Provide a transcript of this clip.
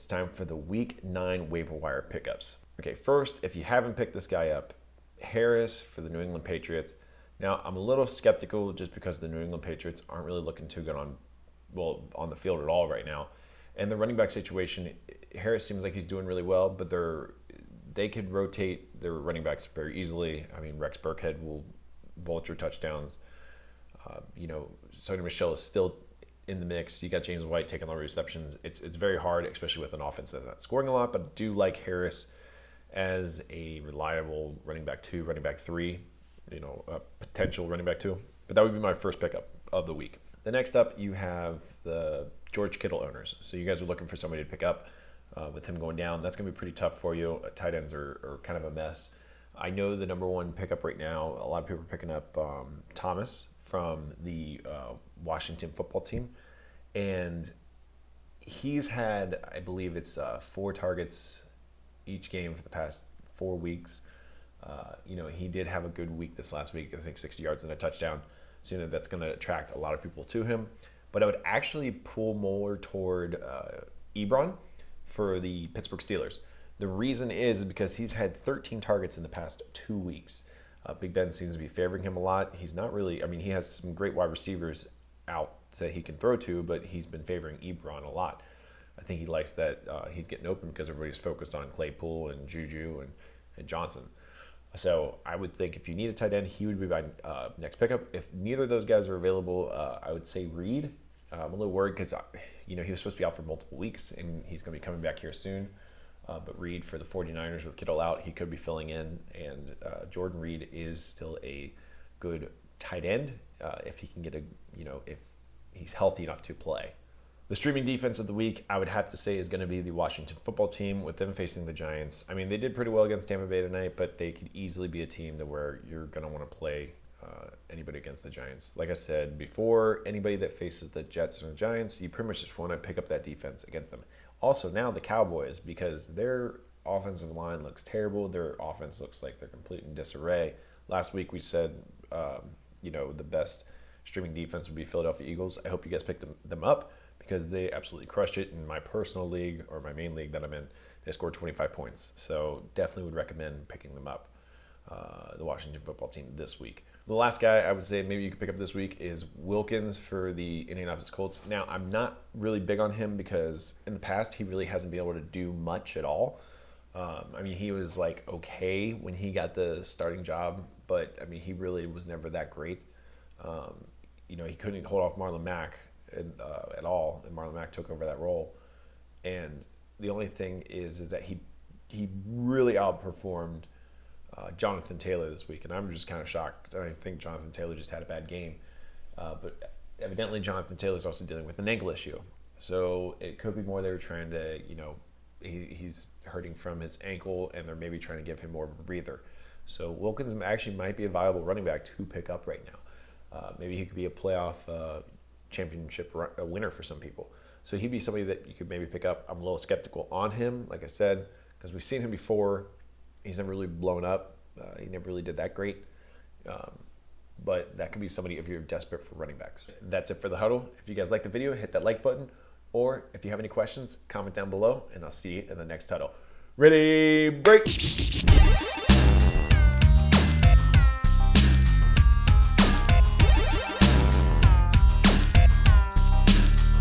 it's time for the Week 9 waiver wire pickups. Okay, first, if you haven't picked this guy up, Harris for the New England Patriots. Now, I'm a little skeptical just because the New England Patriots aren't really looking too good on the field at all right now. And the running back situation, Harris seems like he's doing really well, but they could rotate their running backs very easily. I mean, Rex Burkhead will vulture touchdowns. Sony Michel is still in the mix. You got James White taking all the receptions. It's very hard, especially with an offense that's not scoring a lot, but I do like Harris as a reliable running back 2, running back 3, a potential running back 2. But that would be my first pickup of the week. The next up, you have the George Kittle owners. So you guys are looking for somebody to pick up with him going down. That's going to be pretty tough for you. Tight ends are kind of a mess. I know the number one pickup right now, a lot of people are picking up Thomas from the Washington football team. And he's had, I believe it's 4 targets each game for the past 4 weeks. He did have a good week this last week, I think 60 yards and a touchdown. So that's going to attract a lot of people to him. But I would actually pull more toward Ebron for the Pittsburgh Steelers. The reason is because he's had 13 targets in the past 2 weeks. Big Ben seems to be favoring him a lot. He's not really, he has some great wide receivers out that he can throw to, but he's been favoring Ebron a lot. I think he likes that he's getting open because everybody's focused on Claypool and Juju and Johnson. So I would think if you need a tight end, he would be my next pickup. If neither of those guys are available, I would say Reed. I'm a little worried because he was supposed to be out for multiple weeks, and he's going to be coming back here soon. But Reed for the 49ers with Kittle out, he could be filling in. And Jordan Reed is still a good tight end if he can get if he's healthy enough to play. The streaming defense of the week, I would have to say, is going to be the Washington football team with them facing the Giants. They did pretty well against Tampa Bay tonight, but they could easily be a team to where you're going to want to play anybody against the Giants. Like I said before, anybody that faces the Jets and the Giants, you pretty much just want to pick up that defense against them. Also, now the Cowboys, because their offensive line looks terrible. Their offense looks like they're completely in disarray. Last week we said, the best streaming defense would be Philadelphia Eagles. I hope you guys picked them up, because they absolutely crushed it in my personal league, or my main league that I'm in. They scored 25 points. So definitely would recommend picking them up, the Washington football team this week. The last guy I would say maybe you could pick up this week is Wilkins for the Indianapolis Colts. Now, I'm not really big on him because in the past he really hasn't been able to do much at all. He was okay when he got the starting job, but he really was never that great. He couldn't hold off Marlon Mack at all, and Marlon Mack took over that role. And the only thing is that he really outperformed Jonathan Taylor this week, and I'm just kind of shocked. I think Jonathan Taylor just had a bad game, but evidently Jonathan Taylor's also dealing with an ankle issue. So it could be more they were trying to, he's hurting from his ankle, and they're maybe trying to give him more of a breather. So Wilkins actually might be a viable running back to pick up right now. Maybe he could be a playoff championship winner for some people. So he'd be somebody that you could maybe pick up. I'm a little skeptical on him, like I said, because we've seen him before. He's never really blown up. He never really did that great. But that could be somebody if you're desperate for running backs. That's it for the Huddle. If you guys like the video, hit that like button. Or if you have any questions, comment down below, and I'll see you in the next Huddle. Ready, break!